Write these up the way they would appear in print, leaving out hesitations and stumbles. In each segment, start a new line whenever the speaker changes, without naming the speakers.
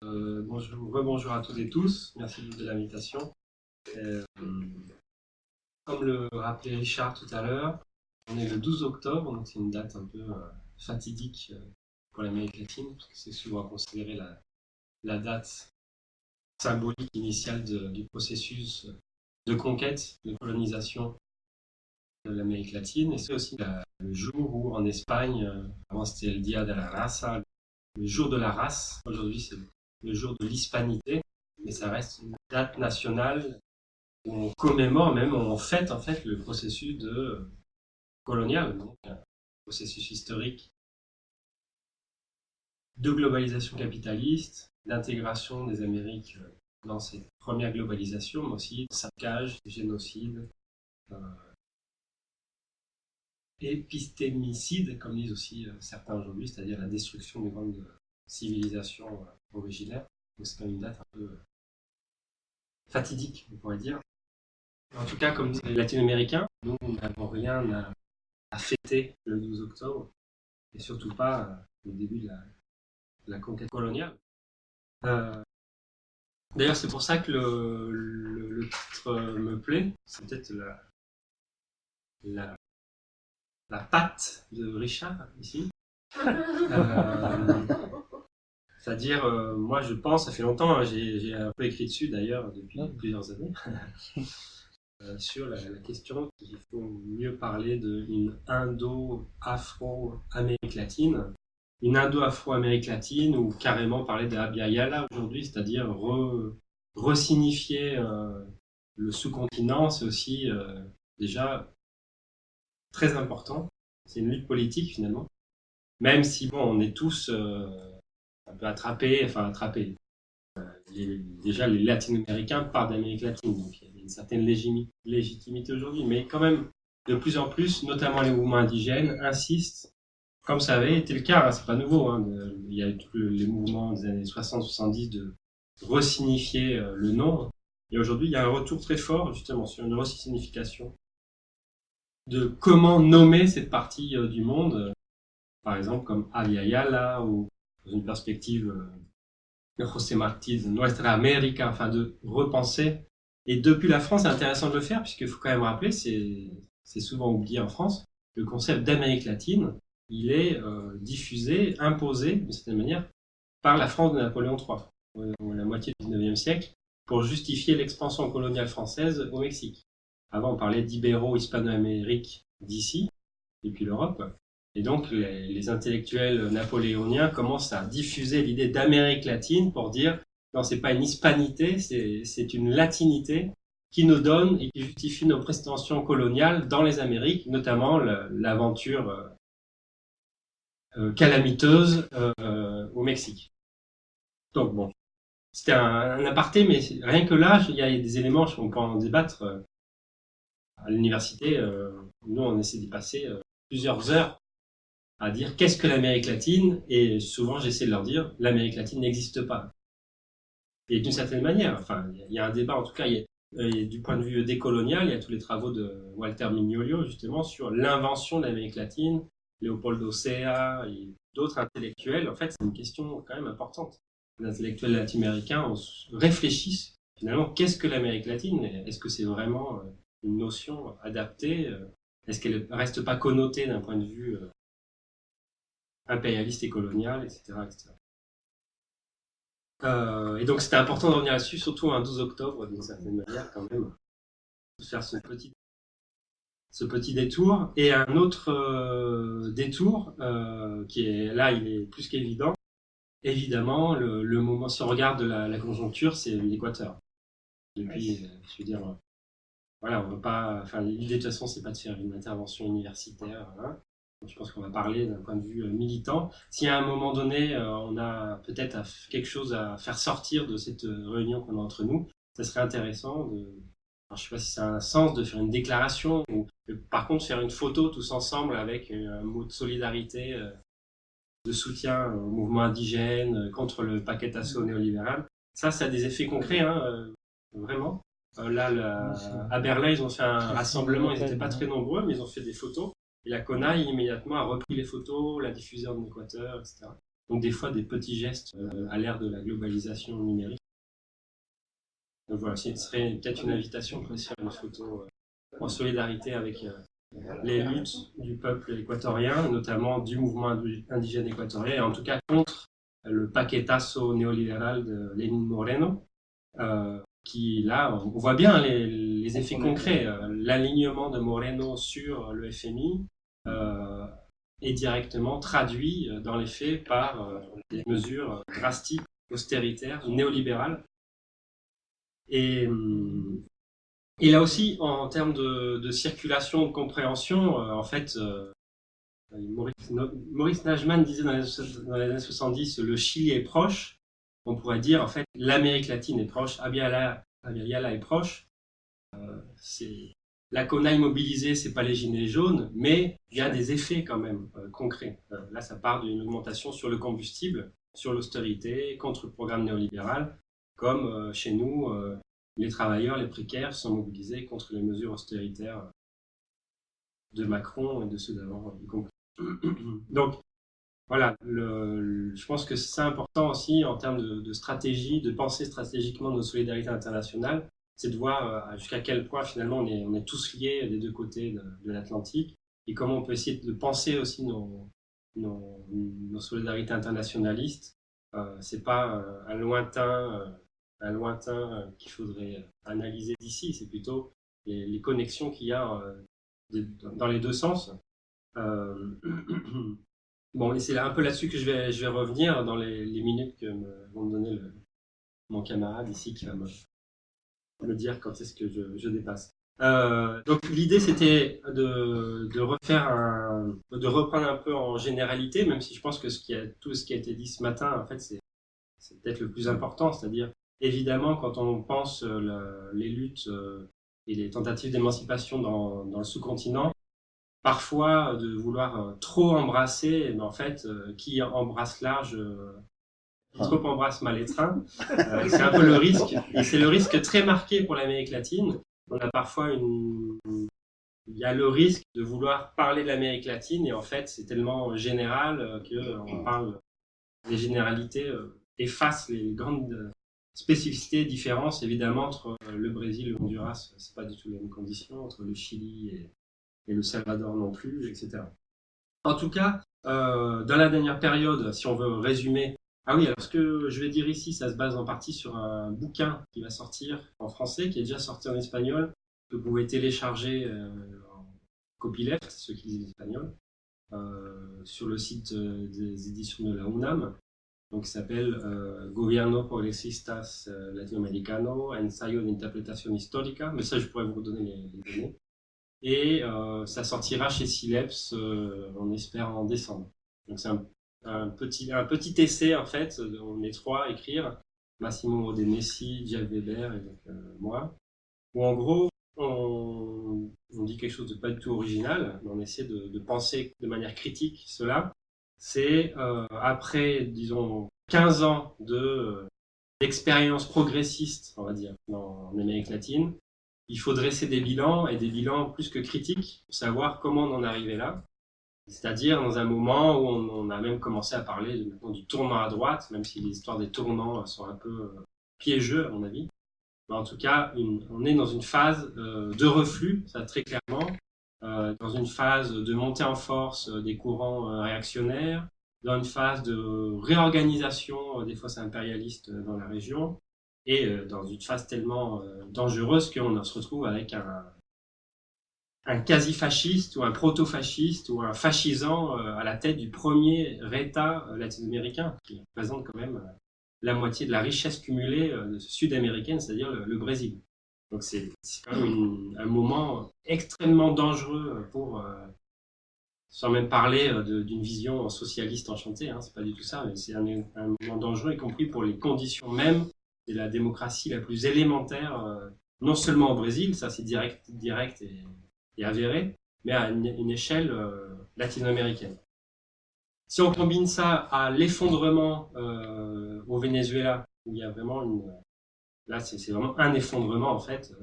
Rebonjour à toutes et tous, merci de l'invitation. Comme le rappelait Richard tout à l'heure, on est le 12 octobre, donc c'est une date un peu fatidique pour l'Amérique latine, parce que c'est souvent considéré la date symbolique initiale du processus de conquête, de colonisation de l'Amérique latine. Et c'est aussi le jour où en Espagne, avant c'était le Dia de la Raza, le jour de la race, aujourd'hui c'est le jour de l'hispanité, mais ça reste une date nationale où on commémore, même on fête en fait le processus colonial, donc un processus historique de globalisation capitaliste, d'intégration des Amériques dans cette première globalisation, mais aussi de saccage, de génocide, épistémicide, comme disent aussi certains aujourd'hui, c'est-à-dire la destruction des grandes civilisations originaires. Donc c'est quand même une date un peu fatidique, on pourrait dire. En tout cas, comme les latino-américains, nous n'avons rien à fêter le 12 octobre, et surtout pas au début de la conquête coloniale. D'ailleurs, c'est pour ça que le titre me plaît. C'est peut-être la patte de Richard, ici. C'est-à-dire, moi je pense, ça fait longtemps, hein, j'ai un peu écrit dessus d'ailleurs depuis plusieurs années, sur la question qu'il faut mieux parler d'une Indo-Afro-Amérique latine. Une Indo-Afro-Amérique latine, ou carrément parler de Abya Yala aujourd'hui, c'est-à-dire resignifier le sous-continent, c'est aussi déjà très important. C'est une lutte politique finalement. Même si, bon, on est tous un peu attrapés. Déjà, les latino-américains partent d'Amérique latine, donc il y a une certaine légitimité aujourd'hui. Mais quand même, de plus en plus, notamment les mouvements indigènes, insistent, comme ça avait été le cas, hein, c'est pas nouveau, hein, il y a eu tous les mouvements des années 60-70 de resignifier le nom. Et aujourd'hui, il y a un retour très fort, justement, sur une resignification de comment nommer cette partie du monde, par exemple comme Abya Yala, ou dans une perspective de José Martí de Nuestra América, enfin de repenser. Et depuis la France, c'est intéressant de le faire, puisqu'il faut quand même rappeler, c'est souvent oublié en France, le concept d'Amérique latine, il est diffusé, imposé, d'une certaine manière, par la France de Napoléon III, la moitié du XIXe siècle, pour justifier l'expansion coloniale française au Mexique. Avant, on parlait d'Ibéro-Hispano-Amérique d'ici, et puis l'Europe. Et donc, les intellectuels napoléoniens commencent à diffuser l'idée d'Amérique latine pour dire non, c'est pas une hispanité, c'est une latinité qui nous donne et qui justifie nos prétentions coloniales dans les Amériques, notamment l'aventure calamiteuse au Mexique. Donc bon, c'était un aparté, mais rien que là, il y a des éléments, on peut en débattre. À l'université, nous, on essaie d'y passer plusieurs heures à dire qu'est-ce que l'Amérique latine, et souvent j'essaie de leur dire l'Amérique latine n'existe pas. Et d'une certaine manière, enfin, il y a un débat, en tout cas, du point de vue décolonial, il y a tous les travaux de Walter Mignolio, justement, sur l'invention de l'Amérique latine, Leopoldo Sea et d'autres intellectuels. En fait, c'est une question quand même importante. Les intellectuels latino-américains réfléchissent, finalement, qu'est-ce que l'Amérique latine? Est-ce que c'est vraiment une notion adaptée? Est-ce qu'elle ne reste pas connotée d'un point de vue impérialiste et colonial, etc. Et donc c'était important de revenir là-dessus, surtout un 12 octobre, d'une certaine manière, quand même, de faire ce petit détour. Et un autre détour, qui est là, il est plus qu'évident. Évidemment, le moment, si on regarde la conjoncture, c'est l'Équateur. Depuis, je veux dire, voilà, on va pas, enfin, l'idée de toute façon, c'est pas de faire une intervention universitaire, hein. Je pense qu'on va parler d'un point de vue militant. Si à un moment donné, on a peut-être quelque chose à faire sortir de cette réunion qu'on a entre nous, ça serait intéressant de... Alors, je ne sais pas si ça a un sens de faire une déclaration ou par contre faire une photo tous ensemble avec un mot de solidarité, de soutien au mouvement indigène, contre le paquetazo néolibéral. Ça a des effets concrets, hein, vraiment. Là, à Berlin, ils ont fait un rassemblement, ils n'étaient pas très nombreux, mais ils ont fait des photos. Et la CONAI, immédiatement, a repris les photos, l'a diffusé en Équateur, etc. Donc des fois des petits gestes à l'ère de la globalisation numérique. Donc voilà, ce serait peut-être une invitation pour faire une photo en solidarité avec les luttes du peuple équatorien, notamment du mouvement indigène équatorien, et en tout cas contre le paquetazo néolibéral de Lenín Moreno, qui là, on voit bien les effets concrets. L'alignement de Moreno sur le FMI est directement traduit dans les faits par des mesures drastiques, austéritaires, néolibérales. Et là aussi, en termes de circulation, de compréhension, en fait, Maurice Najman disait dans les années 70, le Chili est proche. On pourrait dire, en fait, l'Amérique latine est proche, Abya Yala est proche. La CONA immobilisée, c'est pas les gilets jaunes, mais il y a des effets quand même concrets. Là, ça part d'une augmentation sur le combustible, sur l'austérité, contre le programme néolibéral, comme chez nous, les travailleurs, les précaires sont mobilisés contre les mesures austéritaires de Macron et de ceux d'avant, y compris. Donc, voilà, je pense que c'est important aussi en termes de stratégie, de penser stratégiquement nos solidarités internationales, c'est de voir jusqu'à quel point finalement on est tous liés des deux côtés de l'Atlantique et comment on peut essayer de penser aussi nos solidarités internationalistes. C'est pas un lointain qu'il faudrait analyser d'ici, c'est plutôt les connexions qu'il y a dans les deux sens. Bon, et c'est un peu là-dessus que je vais revenir dans les minutes que vont me donner mon camarade ici qui va me dire quand est-ce que je dépasse. Donc l'idée c'était de reprendre un peu en généralité, même si je pense que tout ce qui a été dit ce matin, en fait, c'est peut-être le plus important, c'est-à-dire évidemment quand on pense les luttes et les tentatives d'émancipation dans le sous-continent, parfois de vouloir trop embrasser, mais en fait, qui embrasse large, qui trop embrasse mal étreint. C'est un peu le risque, et c'est le risque très marqué pour l'Amérique latine. On a parfois il y a le risque de vouloir parler de l'Amérique latine, et en fait, c'est tellement général qu'on parle des généralités, efface les grandes spécificités, différences, évidemment, entre le Brésil et le Honduras. C'est pas du tout les mêmes conditions, entre le Chili et le Salvador non plus, etc. En tout cas, dans la dernière période, si on veut résumer, ah oui, alors ce que je vais dire ici, ça se base en partie sur un bouquin qui va sortir en français, qui est déjà sorti en espagnol, que vous pouvez télécharger en copyleft, ceux qui lisent l'espagnol, sur le site des éditions de la UNAM. Donc, il s'appelle Gobierno Progresistas Latinoamericano, Ensayo de Interpretación Histórica, mais ça, je pourrais vous redonner les données. Et ça sortira chez Sileps, on espère en décembre. Donc c'est un petit essai en fait, on est trois à écrire, Massimo De Messi, Jack Weber et donc moi, où en gros on dit quelque chose de pas du tout original, mais on essaie de penser de manière critique cela. C'est après, disons, 15 ans d'expérience progressiste, on va dire, en Amérique latine, il faut dresser des bilans, et des bilans plus que critiques, pour savoir comment on en est arrivé là. C'est-à-dire dans un moment où on a même commencé à parler du tournant à droite, même si les histoires des tournants sont un peu piégeux à mon avis. Mais en tout cas, on est dans une phase de reflux, ça très clairement, dans une phase de montée en force des courants réactionnaires, dans une phase de réorganisation des forces impérialistes dans la région, et dans une phase tellement dangereuse qu'on se retrouve avec un quasi-fasciste ou un proto-fasciste ou un fascisant à la tête du premier État latino-américain, qui représente quand même la moitié de la richesse cumulée sud-américaine, c'est-à-dire le Brésil. Donc c'est quand même un moment extrêmement dangereux sans même parler d'une vision socialiste enchantée, hein, c'est pas du tout ça, mais c'est un moment dangereux, y compris pour les conditions mêmes de la démocratie la plus élémentaire, non seulement au Brésil, ça c'est direct et avéré, mais à une échelle latino-américaine. Si on combine ça à l'effondrement au Venezuela, où il y a vraiment là c'est vraiment un effondrement en fait.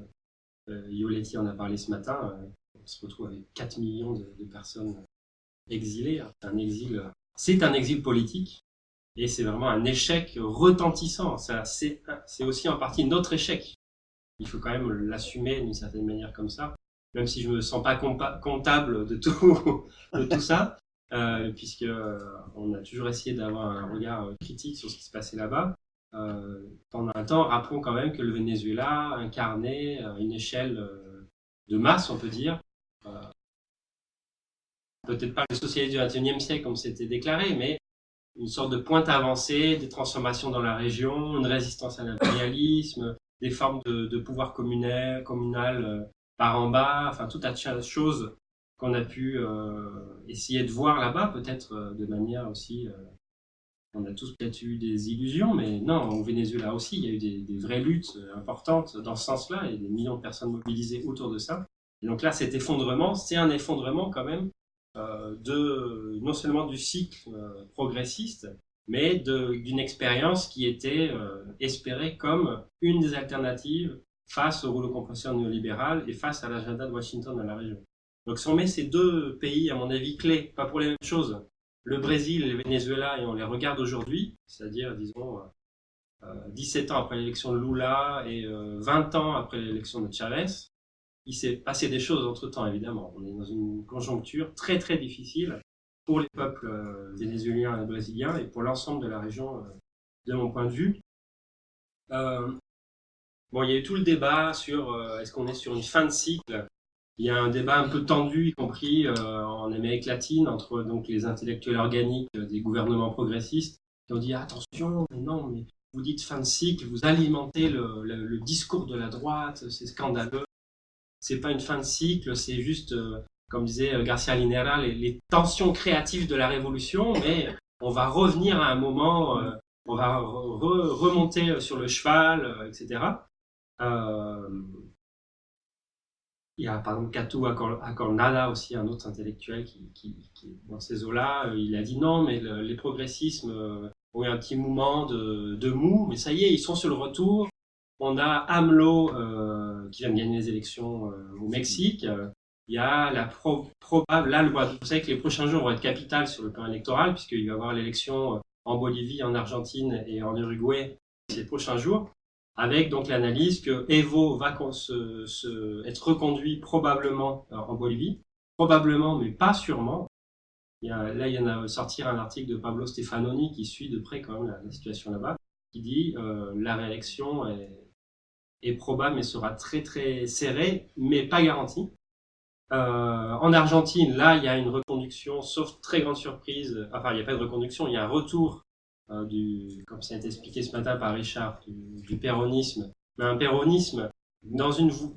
Ioletti en a parlé ce matin, on se retrouve avec 4 millions de personnes exilées. C'est un exil politique. Et c'est vraiment un échec retentissant. C'est aussi en partie notre échec. Il faut quand même l'assumer d'une certaine manière comme ça, même si je me sens pas comptable de tout, de tout ça, puisque on a toujours essayé d'avoir un regard critique sur ce qui se passait là-bas. Pendant un temps, rappelons quand même que le Venezuela incarnait une échelle de masse, on peut dire. Peut-être pas le socialisme du XXIe siècle comme c'était déclaré, mais une sorte de pointe avancée, des transformations dans la région, une résistance à l'impérialisme, des formes de pouvoir communal par en bas, enfin tout un tas de choses qu'on a pu essayer de voir là-bas, peut-être de manière aussi... on a tous peut-être eu des illusions, mais non, au Venezuela aussi, il y a eu des vraies luttes importantes dans ce sens-là, et des millions de personnes mobilisées autour de ça. Et donc là, cet effondrement, c'est un effondrement quand même non seulement du cycle progressiste, mais d'une expérience qui était espérée comme une des alternatives face au rouleau compresseur néolibéral et face à l'agenda de Washington dans la région. Donc si on met ces deux pays, à mon avis, clés, pas pour les mêmes choses, le Brésil et le Venezuela, et on les regarde aujourd'hui, c'est-à-dire, disons, 17 ans après l'élection de Lula et 20 ans après l'élection de Chavez, il s'est passé des choses entre-temps, évidemment. On est dans une conjoncture très très difficile pour les peuples vénézuéliens et brésiliens et pour l'ensemble de la région, de mon point de vue. Bon, il y a eu tout le débat sur est-ce qu'on est sur une fin de cycle. Il y a un débat un peu tendu, y compris en Amérique latine, entre donc les intellectuels organiques des gouvernements progressistes qui ont dit attention, mais non, mais vous dites fin de cycle, vous alimentez le discours de la droite, c'est scandaleux. C'est pas une fin de cycle, c'est juste, comme disait Garcia Linera, les tensions créatives de la révolution, mais on va revenir à un moment, on va remonter sur le cheval, etc. Il y a par exemple Catu Acornada aussi, un autre intellectuel qui dans ces eaux-là, il a dit non, mais les progressismes ont eu un petit moment de mou, mais ça y est, ils sont sur le retour. On a AMLO qui vient de gagner les élections au Mexique. Il y a la probable, là, vous savez que les prochains jours vont être capitaux sur le plan électoral, puisqu'il va y avoir l'élection en Bolivie, en Argentine et en Uruguay ces prochains jours, avec donc l'analyse que Evo va être reconduit probablement en Bolivie, probablement, mais pas sûrement. Il y en a sorti un article de Pablo Stefanoni qui suit de près quand même la situation là-bas, qui dit la réélection est probable mais sera très très serrée, mais pas garantie. En Argentine, là, il y a une reconduction, sauf très grande surprise. Enfin, il n'y a pas de reconduction, il y a un retour comme ça a été expliqué ce matin par Richard, du péronisme. Mais un péronisme disons,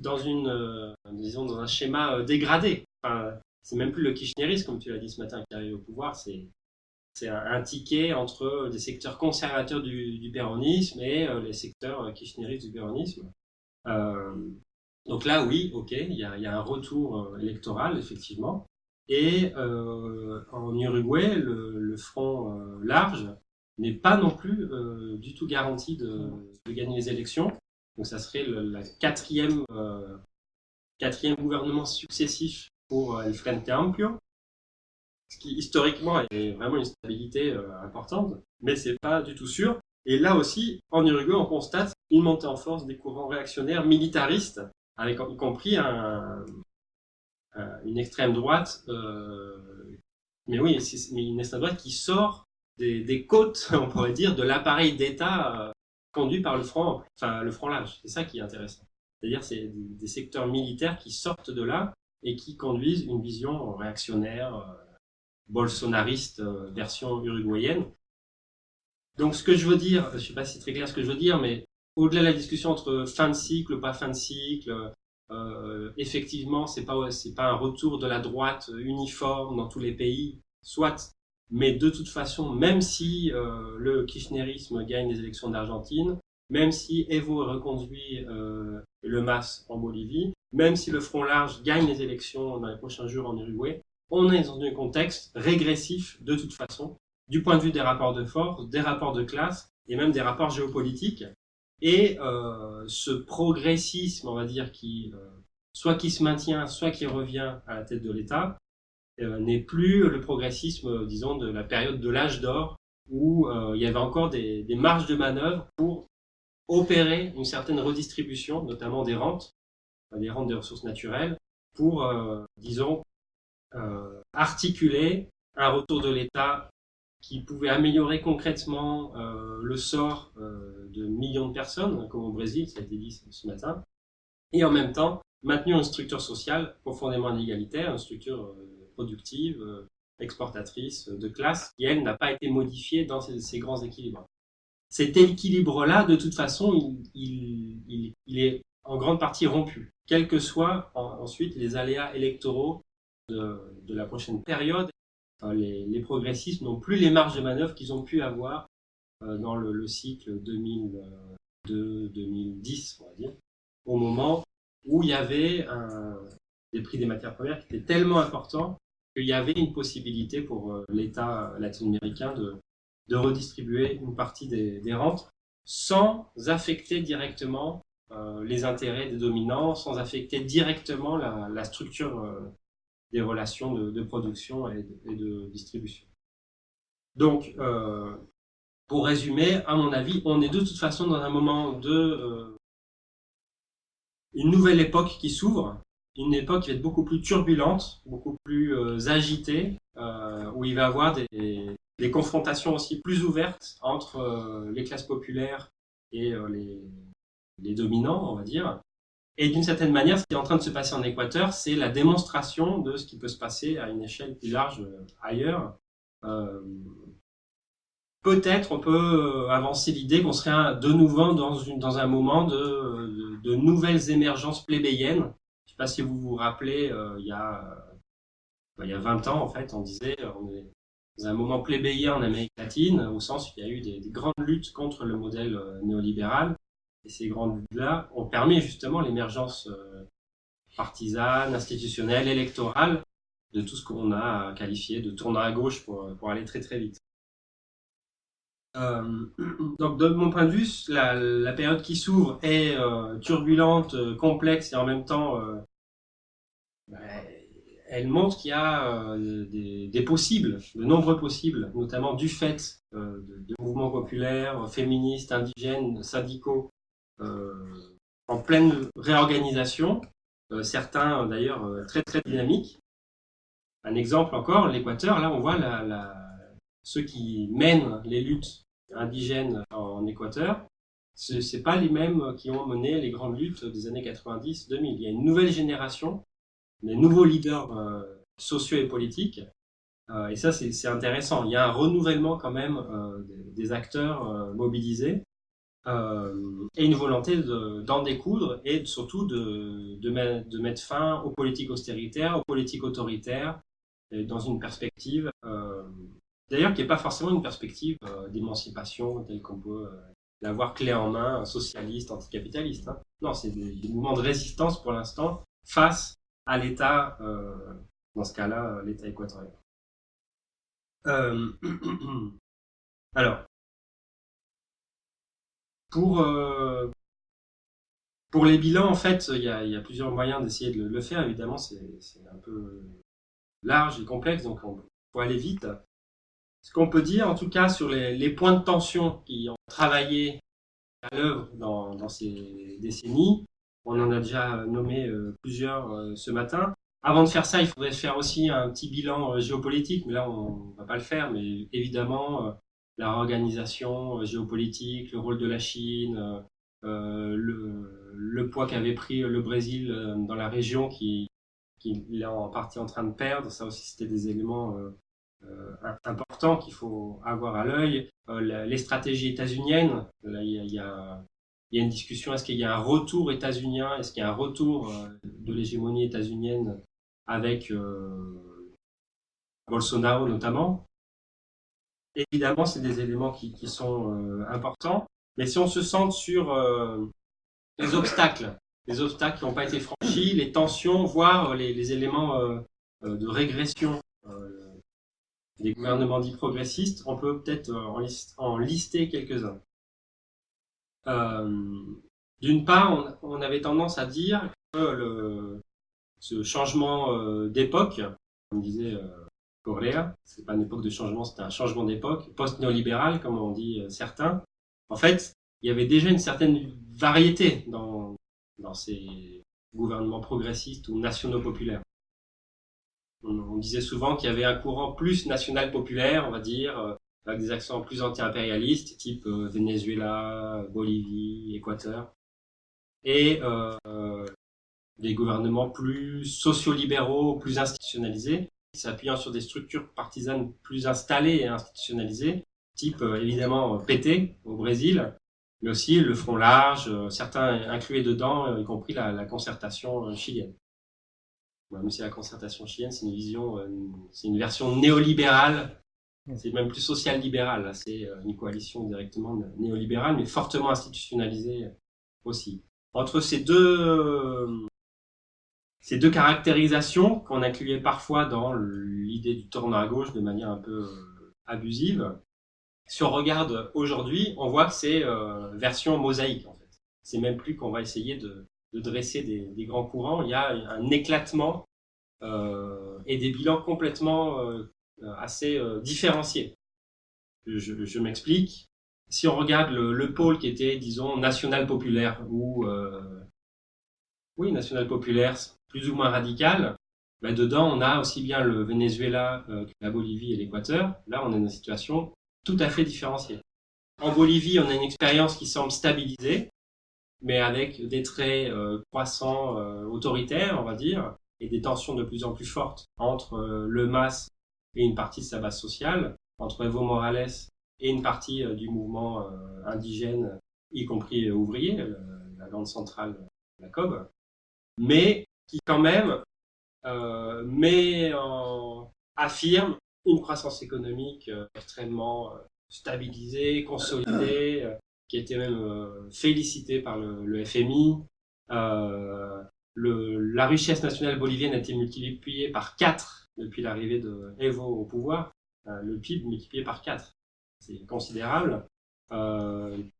dans un schéma dégradé. Enfin, c'est même plus le kirchnerisme, comme tu l'as dit ce matin, qui arrive au pouvoir. C'est un ticket entre des secteurs conservateurs du péronisme et les secteurs kirchneristes du péronisme. Donc là, oui, ok, il y a un retour électoral, effectivement. Et en Uruguay, le front large n'est pas non plus du tout garanti de gagner les élections. Donc ça serait la quatrième gouvernement successif pour El Frente Amplio, ce qui historiquement est vraiment une stabilité importante, mais c'est pas du tout sûr. Et là aussi, en Uruguay, on constate une montée en force des courants réactionnaires militaristes, avec y compris une extrême droite, mais oui, mais une extrême droite qui sort des côtes, on pourrait dire, de l'appareil d'État conduit par le front large. C'est ça qui est intéressant. C'est-à-dire, c'est des secteurs militaires qui sortent de là et qui conduisent une vision réactionnaire, bolsonariste, version uruguayenne. Donc, ce que je veux dire, je ne sais pas si c'est très clair ce que je veux dire, mais au-delà de la discussion entre fin de cycle, pas fin de cycle, effectivement, c'est pas un retour de la droite uniforme dans tous les pays, soit, mais de toute façon, même si le kirchnerisme gagne les élections d'Argentine, même si Evo reconduit le MAS en Bolivie, même si le Front Large gagne les élections dans les prochains jours en Uruguay, on est dans un contexte régressif de toute façon, du point de vue des rapports de force, des rapports de classe et même des rapports géopolitiques. Et ce progressisme, on va dire, soit qui se maintient, soit qui revient à la tête de l'État, n'est plus le progressisme, disons, de la période de l'âge d'or où il y avait encore des marges de manœuvre pour opérer une certaine redistribution, notamment des rentes des ressources naturelles, pour, disons, articuler un retour de l'État qui pouvait améliorer concrètement le sort de millions de personnes, comme au Brésil, ça a été dit ce matin, et en même temps maintenir une structure sociale profondément inégalitaire, une structure productive, exportatrice de classe, qui, elle, n'a pas été modifiée dans ces grands équilibres. Cet équilibre-là, de toute façon, il est en grande partie rompu, quels que soient ensuite les aléas électoraux de la prochaine période. Les progressistes n'ont plus les marges de manœuvre qu'ils ont pu avoir dans le cycle 2002-2010, on va dire, au moment où il y avait des prix des matières premières qui étaient tellement importants qu'il y avait une possibilité pour l'État latino-américain de redistribuer une partie des rentes sans affecter directement les intérêts des dominants, sans affecter directement la structure des relations de production et de distribution. Donc, pour résumer, à mon avis, on est de toute façon dans un moment de une nouvelle époque qui s'ouvre, une époque qui va être beaucoup plus turbulente, beaucoup plus agitée, où il va y avoir des confrontations aussi plus ouvertes entre les classes populaires et les dominants, on va dire. Et d'une certaine manière, ce qui est en train de se passer en Équateur, c'est la démonstration de ce qui peut se passer à une échelle plus large ailleurs. Peut-être on peut avancer l'idée qu'on serait de nouveau dans un moment de nouvelles émergences plébéiennes. Je ne sais pas si vous vous rappelez, il y a 20 ans, en fait, on disait on est dans un moment plébéien en Amérique latine, au sens où il y a eu des grandes luttes contre le modèle néolibéral. Et ces grandes luttes-là ont permis justement l'émergence partisane, institutionnelle, électorale de tout ce qu'on a qualifié de tournant à gauche pour aller très très vite. Donc de mon point de vue, la période qui s'ouvre est turbulente, complexe et en même temps elle montre qu'il y a des possibles, de nombreux possibles, notamment du fait de mouvements populaires, féministes, indigènes, syndicaux, en pleine réorganisation, certains d'ailleurs très très dynamiques. Un exemple encore, l'Équateur, là on voit ceux qui mènent les luttes indigènes en Équateur, c'est pas les mêmes qui ont mené les grandes luttes des années 90-2000. Il y a une nouvelle génération, des nouveaux leaders sociaux et politiques, et ça c'est intéressant. Il y a un renouvellement quand même des acteurs mobilisés, et une volonté d'en découdre et surtout de mettre fin aux politiques austéritaires, aux politiques autoritaires, et dans une perspective d'ailleurs qui n'est pas forcément une perspective d'émancipation telle qu'on peut l'avoir clé en main, socialiste, anticapitaliste. Hein. Non, c'est des mouvements de résistance pour l'instant face à l'État, dans ce cas-là, l'État équatorien. Alors, pour les bilans, en fait, il y a plusieurs moyens d'essayer de le faire. Évidemment, c'est un peu large et complexe, donc il faut aller vite. Ce qu'on peut dire, en tout cas, sur les points de tension qui ont travaillé à l'œuvre dans ces décennies, on en a déjà nommé plusieurs ce matin. Avant de faire ça, il faudrait faire aussi un petit bilan géopolitique, mais là, on ne va pas le faire. Mais évidemment, la réorganisation géopolitique, le rôle de la Chine, le poids qu'avait pris le Brésil dans la région, qui est en partie en train de perdre. Ça aussi, c'était des éléments importants qu'il faut avoir à l'œil. Les stratégies états-uniennes, là, il y a une discussion, est-ce qu'il y a un retour états-unien, est-ce qu'il y a un retour de l'hégémonie états-unienne avec Bolsonaro notamment. Évidemment, c'est des éléments qui sont importants, mais si on se centre sur les obstacles qui n'ont pas été franchis, les tensions, voire les éléments de régression des gouvernements dits progressistes, on peut peut-être en lister quelques-uns. D'une part, on avait tendance à dire que ce changement d'époque, comme disait Correa. C'est pas une époque de changement, c'était un changement d'époque, post-néolibéral, comme on dit certains. En fait, il y avait déjà une certaine variété dans ces gouvernements progressistes ou nationaux populaires. On disait souvent qu'il y avait un courant plus national populaire, on va dire, avec des accents plus anti-impérialistes, type Venezuela, Bolivie, Équateur, et des gouvernements plus sociolibéraux, plus institutionnalisés, s'appuyant sur des structures partisanes plus installées et institutionnalisées, type évidemment PT au Brésil, mais aussi le Front Large, certains incluaient dedans, y compris la concertation chilienne. Même si la concertation chilienne, c'est une vision, c'est une version néolibérale, c'est même plus social-libérale. C'est une coalition directement néolibérale, mais fortement institutionnalisée aussi. Entre ces deux caractérisations qu'on incluait parfois dans l'idée du tournant à gauche de manière un peu abusive, si on regarde aujourd'hui, on voit que c'est version mosaïque en fait. C'est même plus qu'on va essayer de dresser des grands courants. Il y a un éclatement et des bilans complètement assez différenciés. Je m'explique. Si on regarde le pôle qui était, disons, national populaire ou national populaire, plus ou moins radical, ben dedans on a aussi bien le Venezuela que la Bolivie et l'Équateur. Là, on est dans une situation tout à fait différenciée. En Bolivie, on a une expérience qui semble stabilisée, mais avec des traits croissants autoritaires, on va dire, et des tensions de plus en plus fortes entre le MAS et une partie de sa base sociale, entre Evo Morales et une partie du mouvement indigène, y compris ouvrier, la bande centrale, la COB, mais qui quand même affirme une croissance économique extrêmement stabilisée, consolidée, qui a été même félicitée par le FMI. La richesse nationale bolivienne a été multipliée par 4 depuis l'arrivée de Evo au pouvoir. Le PIB multiplié par 4. C'est considérable. Il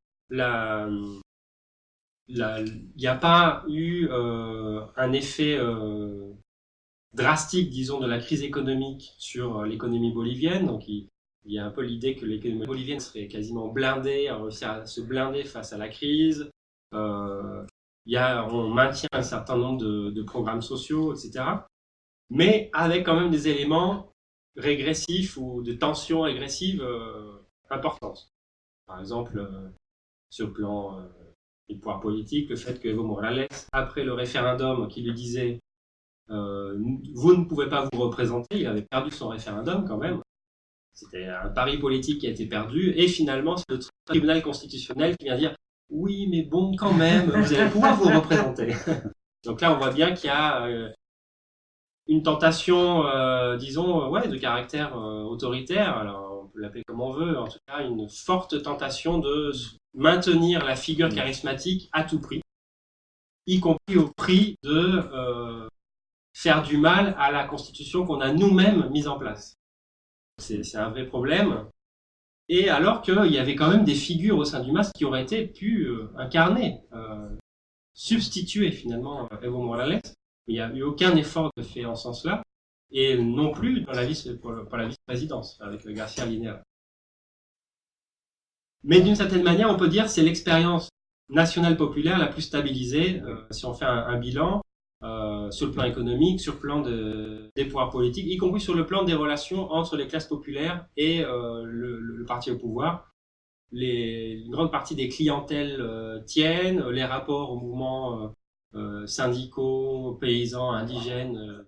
n'y a pas eu un effet drastique, disons, de la crise économique sur l'économie bolivienne. Donc, il y a un peu l'idée que l'économie bolivienne serait quasiment blindée, a réussi à se blinder face à la crise. On maintient un certain nombre de programmes sociaux, etc. Mais avec quand même des éléments régressifs ou de tensions régressives importantes. Par exemple, sur le plan du pouvoir politique, le fait que Evo Morales, après le référendum qui lui disait vous ne pouvez pas vous représenter, il avait perdu son référendum quand même. C'était un pari politique qui a été perdu, et finalement c'est le tribunal constitutionnel qui vient dire oui mais bon quand même, vous allez pouvoir vous représenter. Donc là on voit bien qu'il y a une tentation, disons, de caractère autoritaire, alors on peut l'appeler comme on veut, en tout cas une forte tentation de maintenir la figure charismatique à tout prix, y compris au prix de faire du mal à la constitution qu'on a nous-mêmes mise en place. C'est un vrai problème. Et alors qu'il y avait quand même des figures au sein du MAS qui auraient pu incarner, substituer finalement Evo Morales. Il n'y a eu aucun effort de fait en ce sens-là, et non plus pour la vice-présidence avec Garcia Linera. Mais d'une certaine manière, on peut dire que c'est l'expérience nationale populaire la plus stabilisée, si on fait un bilan, sur le plan économique, sur le plan des pouvoirs politiques, y compris sur le plan des relations entre les classes populaires et le parti au pouvoir. Une grande partie des clientèles tiennent, les rapports aux mouvements syndicaux, paysans, indigènes,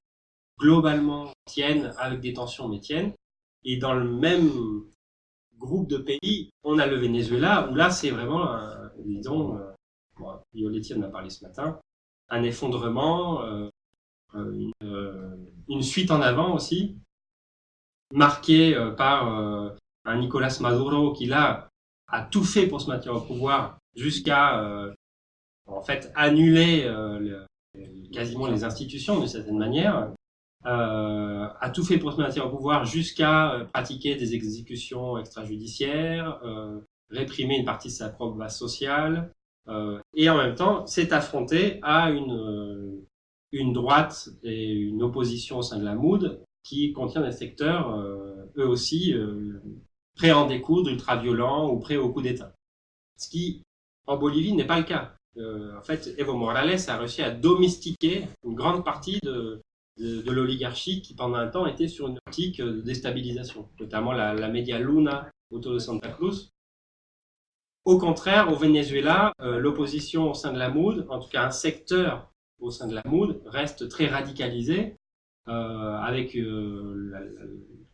globalement tiennent, avec des tensions, mais tiennent. Et dans le même groupe de pays, on a le Venezuela, où là c'est vraiment, disons, Violetti en a parlé ce matin, un effondrement, une fuite en avant aussi, marquée par un Nicolas Maduro qui là a tout fait pour se maintenir au pouvoir jusqu'à en fait annuler quasiment les institutions d'une certaine manière, a tout fait pour se maintenir au pouvoir jusqu'à pratiquer des exécutions extrajudiciaires, réprimer une partie de sa propre base sociale, et en même temps s'est affronté à une droite et une opposition au sein de la MOUD qui contient des secteurs, eux aussi, prêts à en découdre, ultra-violents ou prêts au coup d'État. Ce qui, en Bolivie, n'est pas le cas. En fait, Evo Morales a réussi à domestiquer une grande partie de l'oligarchie qui, pendant un temps, était sur une optique de déstabilisation, notamment la Media Luna autour de Santa Cruz. Au contraire, au Venezuela, l'opposition au sein de la MOUD, en tout cas un secteur au sein de la MOUD, reste très radicalisé, avec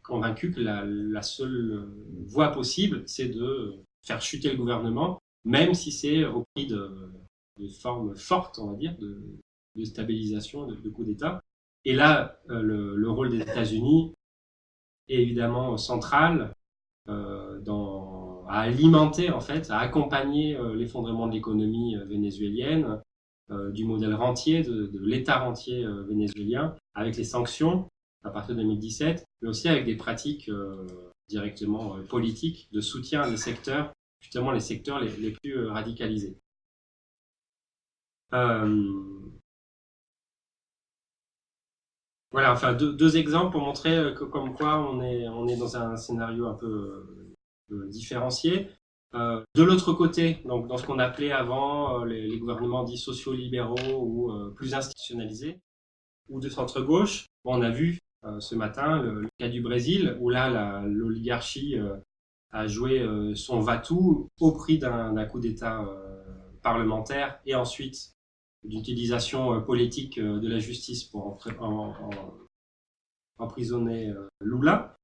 convaincu que la seule voie possible, c'est de faire chuter le gouvernement, même si c'est au prix de formes fortes, on va dire, de stabilisation, de coup d'État. Et là, le rôle des États-Unis est évidemment central à alimenter, en fait, à accompagner l'effondrement de l'économie vénézuélienne, du modèle rentier, de l'État rentier vénézuélien, avec les sanctions à partir de 2017, mais aussi avec des pratiques directement politiques de soutien à des secteurs, justement les secteurs les plus radicalisés. Voilà, enfin deux exemples pour montrer comme quoi on est dans un scénario un peu différencié. De l'autre côté, donc dans ce qu'on appelait avant les gouvernements dits socio-libéraux ou plus institutionnalisés, ou de centre-gauche, on a vu ce matin le cas du Brésil, où là l'oligarchie a joué son va-tout au prix d'un coup d'État parlementaire et ensuite d'utilisation politique de la justice pour emprisonner Lula.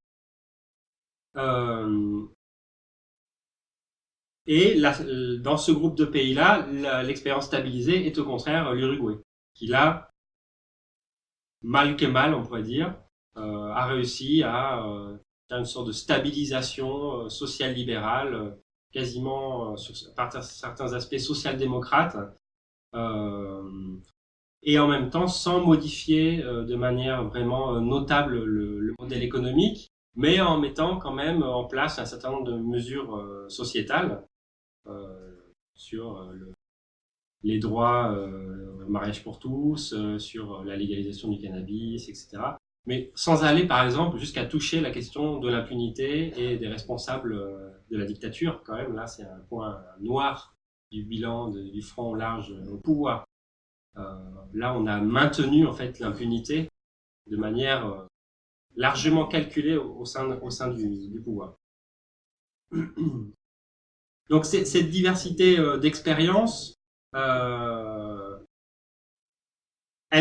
Et dans ce groupe de pays-là, l'expérience stabilisée est au contraire l'Uruguay, qui là, mal que mal, on pourrait dire, a réussi à faire une sorte de stabilisation social-libérale, quasiment par certains aspects social-démocrates, et en même temps sans modifier de manière vraiment notable le modèle économique, mais en mettant quand même en place un certain nombre de mesures sociétales sur les droits au mariage pour tous, sur la légalisation du cannabis, etc. Mais sans aller, par exemple, jusqu'à toucher la question de l'impunité et des responsables de la dictature. Quand même, là, c'est un point noir du bilan du front large au pouvoir. Là, on a maintenu en fait l'impunité de manière largement calculée au sein du pouvoir. Donc cette diversité d'expériences, elle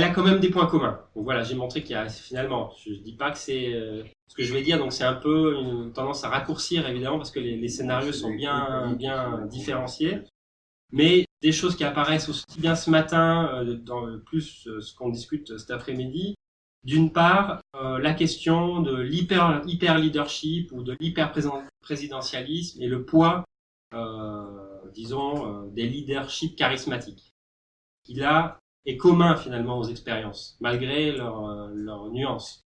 a quand même des points communs. Donc voilà, j'ai montré qu'il y a finalement, je dis pas que c'est ce que je vais dire, donc c'est un peu une tendance à raccourcir évidemment parce que les scénarios sont bien différenciés. Mais des choses qui apparaissent aussi bien ce matin, dans plus ce qu'on discute cet après-midi. D'une part, la question de l'hyper leadership ou de l'hyper présidentialisme et le poids, disons, des leaderships charismatiques, qui là est commun finalement aux expériences, malgré leurs nuances.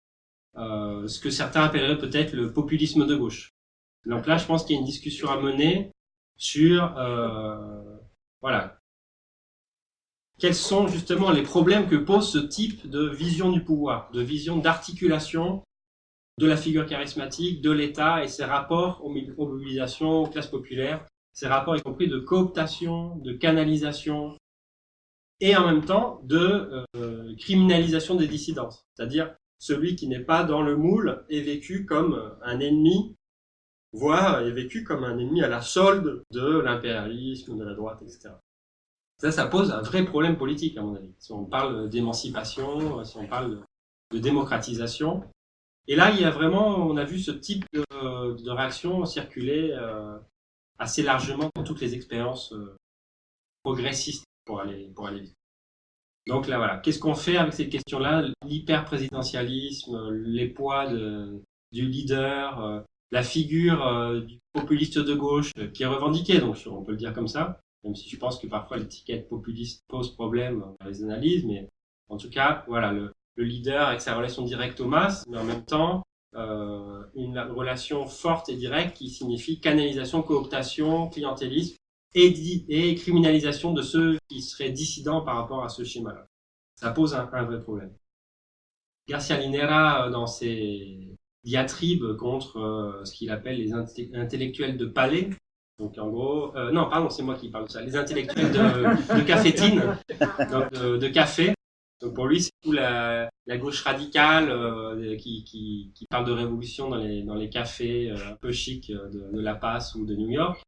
Ce que certains appelleraient peut-être le populisme de gauche. Donc là, je pense qu'il y a une discussion à mener sur voilà. Quels sont justement les problèmes que pose ce type de vision du pouvoir, de vision d'articulation de la figure charismatique, de l'État et ses rapports aux mobilisations, aux classes populaires, ses rapports y compris de cooptation, de canalisation et en même temps de criminalisation des dissidences. C'est-à-dire celui qui n'est pas dans le moule est vécu comme un ennemi, voire est vécu comme un ennemi à la solde de l'impérialisme, de la droite, etc. Ça pose un vrai problème politique, à mon avis. Si on parle d'émancipation, si on parle de démocratisation. Et là, il y a vraiment, on a vu ce type de réaction circuler assez largement dans toutes les expériences progressistes pour aller vite. Donc là, voilà. Qu'est-ce qu'on fait avec cette question-là? L'hyper-présidentialisme, les poids du leader, la figure du populiste de gauche qui est revendiquée, donc on peut le dire comme ça. Même si je pense que parfois l'étiquette populiste pose problème dans les analyses, mais en tout cas, voilà, le leader avec sa relation directe aux masses, mais en même temps, une relation forte et directe qui signifie canalisation, cooptation, clientélisme et criminalisation de ceux qui seraient dissidents par rapport à ce schéma-là. Ça pose un vrai problème. Garcia Linera, dans ses diatribes contre ce qu'il appelle les intellectuels de palais, donc en gros, non, pardon, c'est moi qui parle de ça, les intellectuels de cafétine, donc de café. Donc pour lui, c'est tout la gauche radicale qui parle de révolution dans les cafés un peu chics de La Paz ou de New York.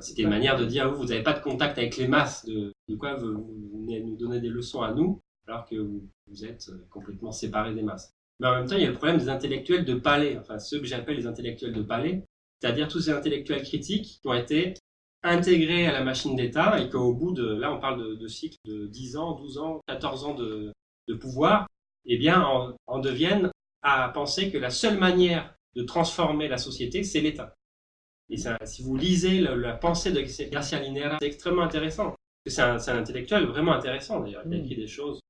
C'était une manière de dire, vous n'avez pas de contact avec les masses, de quoi vous venez nous donner des leçons à nous, alors que vous êtes complètement séparés des masses. Mais en même temps, il y a le problème des intellectuels de palais, enfin ceux que j'appelle les intellectuels de palais, c'est-à-dire tous ces intellectuels critiques qui ont été intégrés à la machine d'État et qu'au bout de, là on parle de cycles de 10 ans, 12 ans, 14 ans de pouvoir, eh bien en deviennent à penser que la seule manière de transformer la société, c'est l'État. Et ça, si vous lisez la pensée de Garcia Linera, c'est extrêmement intéressant. C'est un intellectuel vraiment intéressant d'ailleurs. Il a écrit des choses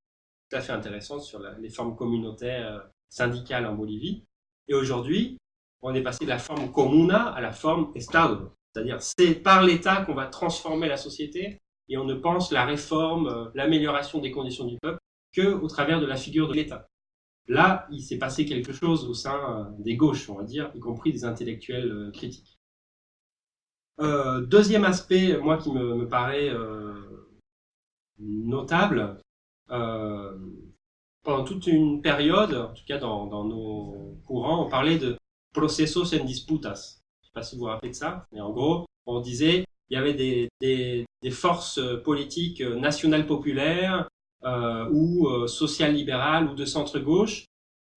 tout à fait intéressantes sur les formes communautaires syndicales en Bolivie. Et aujourd'hui, on est passé de la forme comuna à la forme Estado. C'est-à-dire, c'est par l'État qu'on va transformer la société et on ne pense la réforme, l'amélioration des conditions du peuple qu'au travers de la figure de l'État. Là, il s'est passé quelque chose au sein des gauches, on va dire, y compris des intellectuels critiques. Deuxième aspect, moi, qui me paraît notable, pendant toute une période, en tout cas dans nos courants, on parlait de procesos en disputas. Je ne sais pas si vous vous rappelez de ça, mais en gros, on disait il y avait des forces politiques nationales populaires ou social-libérales ou de centre-gauche,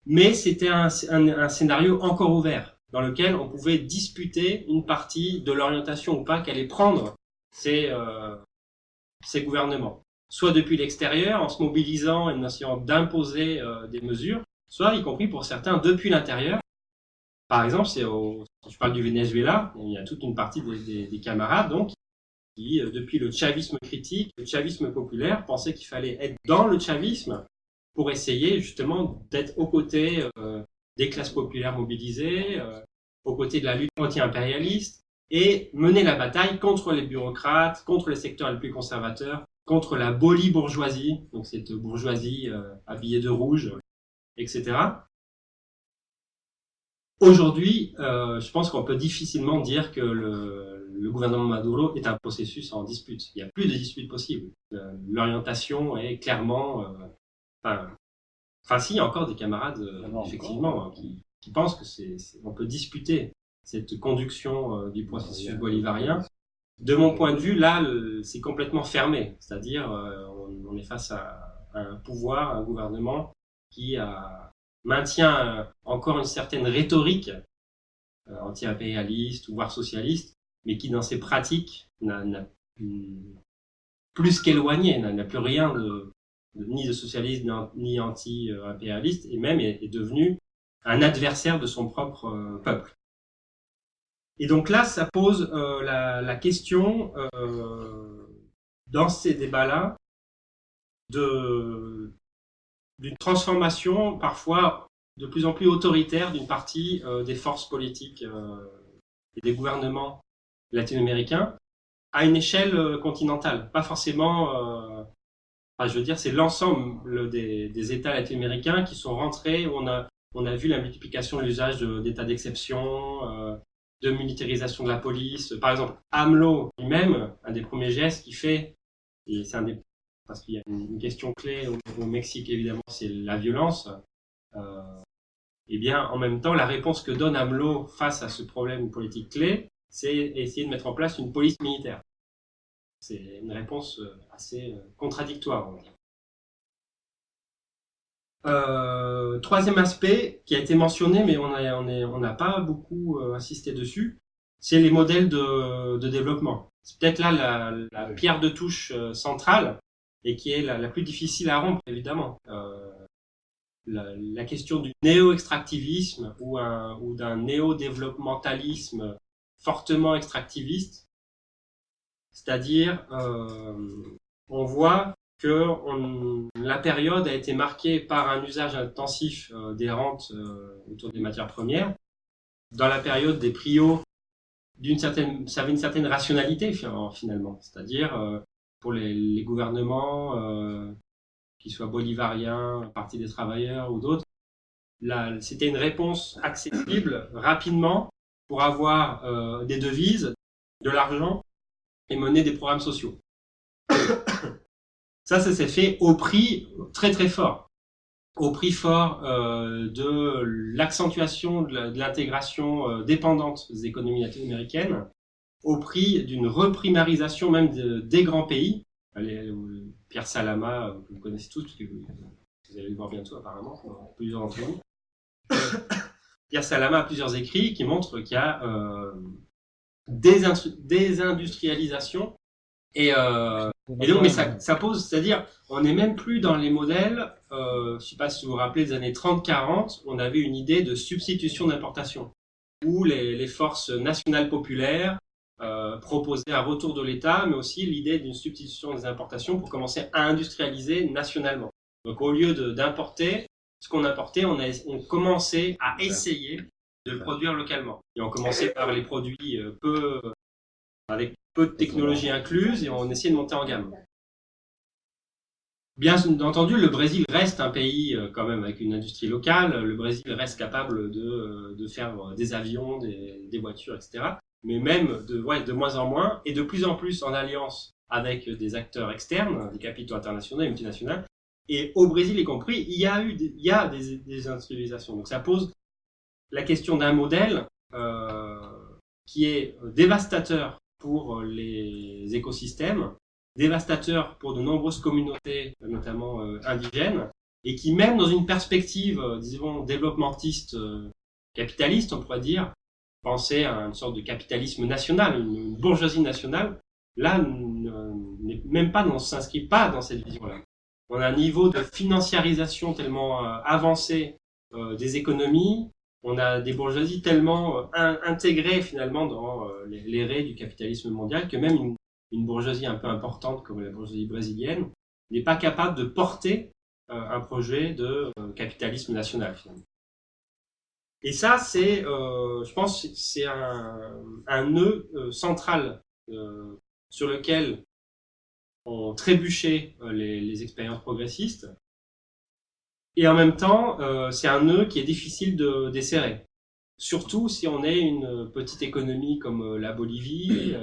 mais c'était un scénario encore ouvert, dans lequel on pouvait disputer une partie de l'orientation ou pas qu'allaient prendre ces gouvernements. Soit depuis l'extérieur, en se mobilisant et en essayant d'imposer des mesures, soit, y compris pour certains, depuis l'intérieur. Par exemple, je parle du Venezuela, il y a toute une partie des camarades, donc, qui, depuis le chavisme critique, le chavisme populaire, pensaient qu'il fallait être dans le chavisme pour essayer justement d'être aux côtés des classes populaires mobilisées, aux côtés de la lutte anti-impérialiste, et mener la bataille contre les bureaucrates, contre les secteurs les plus conservateurs, contre la boli-bourgeoisie, donc cette bourgeoisie habillée de rouge, etc. Aujourd'hui, je pense qu'on peut difficilement dire que le gouvernement Maduro est un processus en dispute. Il n'y a plus de dispute possible. L'orientation est clairement... Enfin, si, il y a encore des camarades, effectivement, qui pensent que on peut disputer cette conduction du processus bolivarien. De mon point de vue, là, c'est complètement fermé. C'est-à-dire, on est face à un pouvoir, un gouvernement qui maintient encore une certaine rhétorique anti-impérialiste, voire socialiste, mais qui, dans ses pratiques, n'a plus qu'éloigné, n'a plus rien ni de socialiste, ni anti-impérialiste, et même est devenu un adversaire de son propre peuple. Et donc là, ça pose la question, dans ces débats-là, d'une transformation parfois de plus en plus autoritaire d'une partie des forces politiques et des gouvernements latino-américains à une échelle continentale. Pas forcément... je veux dire, c'est l'ensemble des États latino-américains qui sont rentrés, où on a vu la multiplication de l'usage d'états d'exception, de militarisation de la police. Par exemple, AMLO lui-même, un des premiers gestes qu'il fait, et c'est parce qu'il y a une question clé au Mexique, évidemment, c'est la violence. Eh bien, en même temps, la réponse que donne AMLO face à ce problème politique clé, c'est essayer de mettre en place une police militaire. C'est une réponse assez contradictoire, on va dire. Troisième aspect qui a été mentionné, mais on n'a pas beaucoup insisté dessus, c'est les modèles de développement. C'est peut-être là la pierre de touche centrale et qui est la plus difficile à rompre, évidemment. La question du néo-extractivisme ou d'un néo-développementalisme fortement extractiviste, c'est-à-dire on voit que la période a été marquée par un usage intensif des rentes autour des matières premières. Dans la période des prix hauts, ça avait une certaine rationalité finalement, c'est-à-dire pour les gouvernements qu'ils soient bolivariens, Parti des travailleurs ou d'autres. C'était une réponse accessible rapidement pour avoir des devises, de l'argent et mener des programmes sociaux. Ça s'est fait au prix très très fort. Au prix fort de l'accentuation de l'intégration dépendante des économies latino-américaines, au prix d'une reprimarisation même des grands pays. Pierre Salama, que vous connaissez tous, parce que vous allez le voir bientôt apparemment, plusieurs d'entre vous. Pierre Salama a plusieurs écrits qui montrent qu'il y a désindustrialisation et donc, mais ça pose, c'est-à-dire, on n'est même plus dans les modèles, je ne sais pas si vous vous rappelez des années 30-40, on avait une idée de substitution d'importation, où les forces nationales populaires proposaient un retour de l'État, mais aussi l'idée d'une substitution des importations pour commencer à industrialiser nationalement. Donc, au lieu d'importer, ce qu'on importait, on commençait à essayer de le produire localement. Et on commençait par les produits avec peu de technologie incluse, et on essayait de monter en gamme. Bien entendu, le Brésil reste un pays quand même avec une industrie locale. Le Brésil reste capable de faire des avions, des voitures, etc. Mais même de moins en moins, et de plus en plus en alliance avec des acteurs externes, des capitaux internationaux et multinationaux. Et au Brésil y compris, il y a des industrialisations. Donc ça pose la question d'un modèle qui est dévastateur pour les écosystèmes, dévastateur pour de nombreuses communautés, notamment indigènes, et qui même dans une perspective, disons, développementiste, capitaliste, on pourrait dire, penser à une sorte de capitalisme national, une bourgeoisie nationale, là, ne s'inscrit pas dans cette vision-là. On a un niveau de financiarisation tellement avancé des économies, on a des bourgeoisies tellement intégrées finalement dans les raies du capitalisme mondial que même une bourgeoisie un peu importante comme la bourgeoisie brésilienne n'est pas capable de porter un projet de capitalisme national finalement. Et ça, je pense, c'est un nœud central sur lequel ont trébuché les expériences progressistes. Et en même temps, c'est un nœud qui est difficile de desserrer. Surtout si on est une petite économie comme la Bolivie,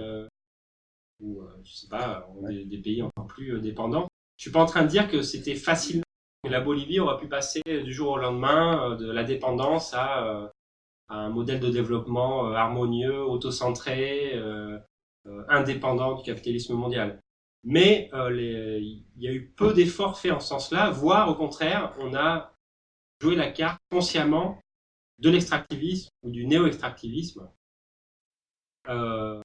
ou je sais pas, des pays encore plus dépendants. Je suis pas en train de dire que c'était facile. La Bolivie aurait pu passer du jour au lendemain de la dépendance à un modèle de développement harmonieux, autocentré, indépendant du capitalisme mondial. Mais il y a eu peu d'efforts faits en ce sens-là, voire au contraire, on a joué la carte consciemment de l'extractivisme ou du néo-extractivisme en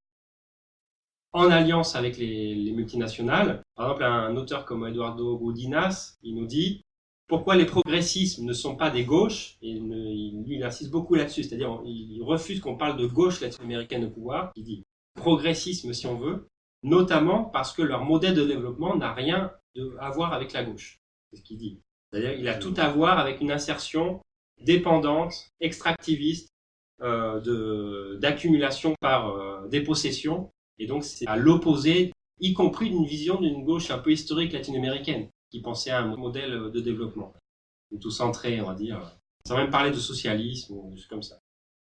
alliance avec les multinationales. Par exemple, un auteur comme Eduardo Godinas, il nous dit pourquoi les progressismes ne sont pas des gauches, et il insiste beaucoup là-dessus, c'est-à-dire il refuse qu'on parle de gauche latino-américaine au pouvoir, il dit progressisme si on veut, notamment parce que leur modèle de développement n'a rien à voir avec la gauche. C'est ce qu'il dit. C'est-à-dire qu'il a tout à voir avec une insertion dépendante, extractiviste, d'accumulation par dépossession. Et donc c'est à l'opposé, y compris d'une vision d'une gauche un peu historique latino-américaine, qui pensait à un modèle de développement, tout centré, on va dire, sans même parler de socialisme ou des choses comme ça.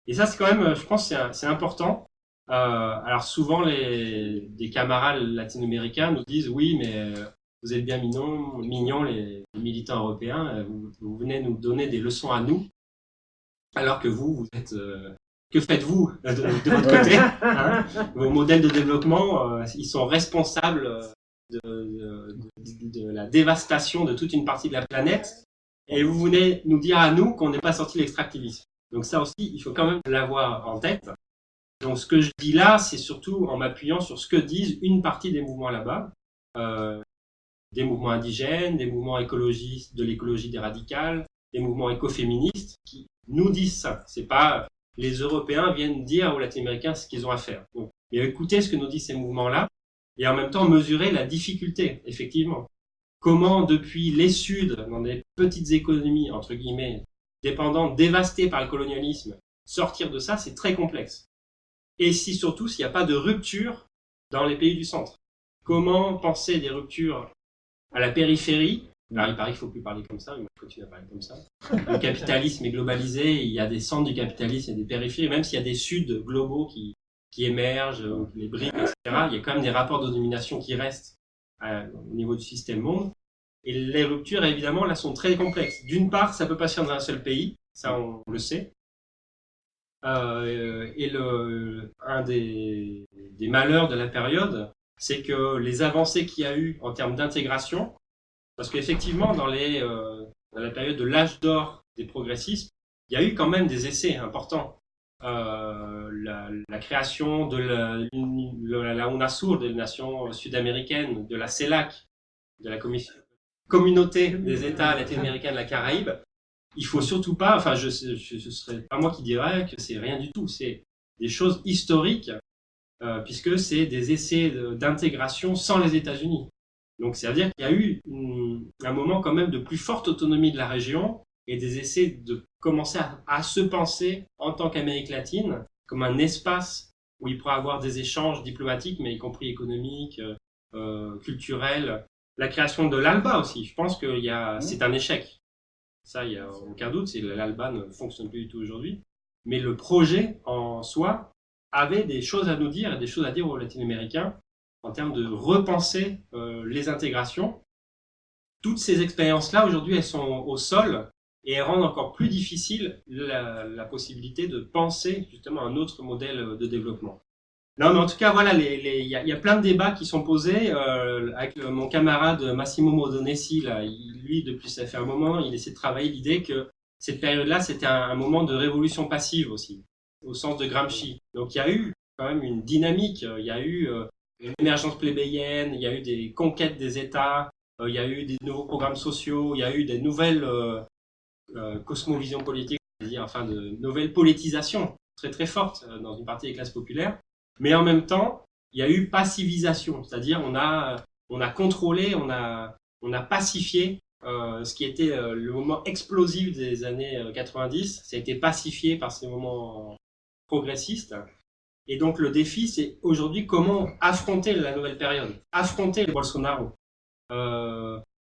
Et ça, c'est quand même, je pense, c'est important. Alors souvent, des camarades latino-américains nous disent oui, mais vous êtes bien mignons les militants européens, vous venez nous donner des leçons à nous, alors que vous êtes... que faites-vous de votre côté hein? Vos modèles de développement, ils sont responsables de la dévastation de toute une partie de la planète, et vous venez nous dire à nous qu'on n'est pas sorti de l'extractivisme. Donc ça aussi, il faut quand même l'avoir en tête. Donc ce que je dis là, c'est surtout en m'appuyant sur ce que disent une partie des mouvements là-bas, des mouvements indigènes, des mouvements écologistes, de l'écologie des radicales, des mouvements écoféministes qui nous disent ça. C'est pas les Européens viennent dire aux Latino-Américains ce qu'ils ont à faire. Donc, et écoutez ce que nous disent ces mouvements-là, et en même temps mesurer la difficulté, effectivement. Comment, depuis les Suds, dans des petites économies, entre guillemets, dépendantes, dévastées par le colonialisme, sortir de ça, c'est très complexe. Et surtout, s'il n'y a pas de rupture dans les pays du centre. Comment penser des ruptures à la périphérie, Alors il paraît qu'il ne faut plus parler comme ça, mais moi je continue à parler comme ça. Le capitalisme est globalisé, il y a des centres du capitalisme, il y a des périphéries, même s'il y a des suds globaux qui émergent, les briques, etc., il y a quand même des rapports de domination qui restent au niveau du système monde. Et les ruptures, évidemment, là, sont très complexes. D'une part, ça peut pas se faire dans un seul pays, ça on le sait. Et un des malheurs de la période, c'est que les avancées qu'il y a eu en termes d'intégration, parce qu'effectivement, dans la période de l'âge d'or des progressistes, il y a eu quand même des essais importants. La création de la UNASUR, des nations sud-américaines, de la CELAC, de la communauté des États latino-américains de la Caraïbe. Il faut surtout pas, enfin, ce serait pas moi qui dirais que c'est rien du tout. C'est des choses historiques, puisque c'est des essais d'intégration sans les États-Unis. Donc, c'est-à-dire qu'il y a eu un moment quand même de plus forte autonomie de la région et des essais de commencer à se penser en tant qu'Amérique latine comme un espace où il pourrait avoir des échanges diplomatiques, mais y compris économiques, culturels. La création de l'ALBA aussi, je pense que c'est un échec. Ça, il n'y a aucun doute, l'ALBA ne fonctionne plus du tout aujourd'hui. Mais le projet en soi avait des choses à nous dire et des choses à dire aux Latino-Américains en termes de repenser les intégrations. Toutes ces expériences-là, aujourd'hui, elles sont au sol et elles rendent encore plus difficile la possibilité de penser justement un autre modèle de développement. Non, mais en tout cas, voilà, il y a plein de débats qui sont posés avec mon camarade Massimo Modenesi. Là, lui, depuis ça fait un moment, il essaie de travailler l'idée que cette période-là, c'était un moment de révolution passive aussi, au sens de Gramsci. Donc, il y a eu quand même une dynamique. Il y a eu une émergence plébéienne, il y a eu des conquêtes des États, il y a eu des nouveaux programmes sociaux, il y a eu des nouvelles cosmovisions politiques, c'est-à-dire enfin de nouvelles politisations très très fortes dans une partie des classes populaires. Mais en même temps, il y a eu pacivisation, c'est-à-dire on a contrôlé, on a pacifié ce qui était le moment explosif des années 90. Ça a été pacifié par ces moments progressistes. Et donc le défi, c'est aujourd'hui comment affronter la nouvelle période, affronter le Bolsonaro,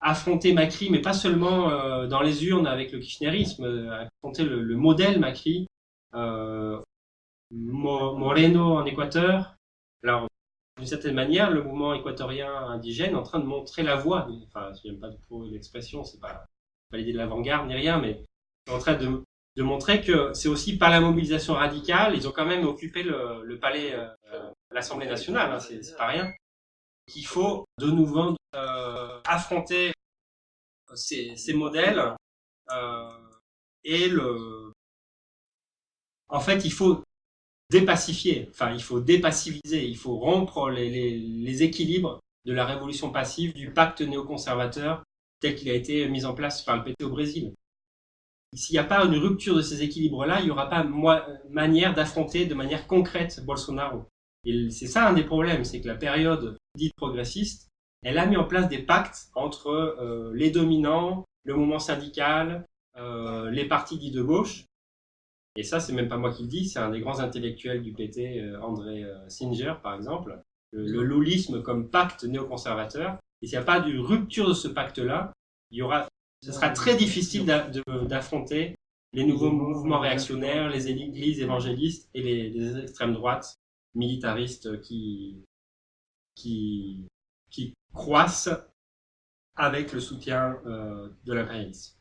affronter Macri, mais pas seulement dans les urnes avec le kirchnerisme, affronter le modèle Macri, Moreno en Équateur. Alors, d'une certaine manière, le mouvement équatorien indigène est en train de montrer la voie. Enfin, je n'aime pas trop l'expression, c'est pas l'idée de l'avant-garde ni rien, mais c'est en train de montrer que c'est aussi par la mobilisation radicale. Ils ont quand même occupé le palais, l'Assemblée nationale, hein, c'est pas rien. Qu'il faut de nouveau affronter ces modèles en fait, il faut dépacifier, enfin, il faut dépaciviser, il faut rompre les équilibres de la révolution passive, du pacte néoconservateur tel qu'il a été mis en place par le PT au Brésil. S'il n'y a pas une rupture de ces équilibres-là, il n'y aura pas manière d'affronter de manière concrète Bolsonaro. Et c'est ça un des problèmes, c'est que la période dite progressiste, elle a mis en place des pactes entre les dominants, le mouvement syndical, les partis dits de gauche. Et ça, c'est même pas moi qui le dis, c'est un des grands intellectuels du PT, André Singer, par exemple. Le loulisme comme pacte néoconservateur. Et s'il n'y a pas de rupture de ce pacte-là, ce sera très difficile d'affronter les nouveaux mouvements réactionnaires, les églises évangélistes et les extrêmes droites militaristes qui croissent avec le soutien de l'impérialisme.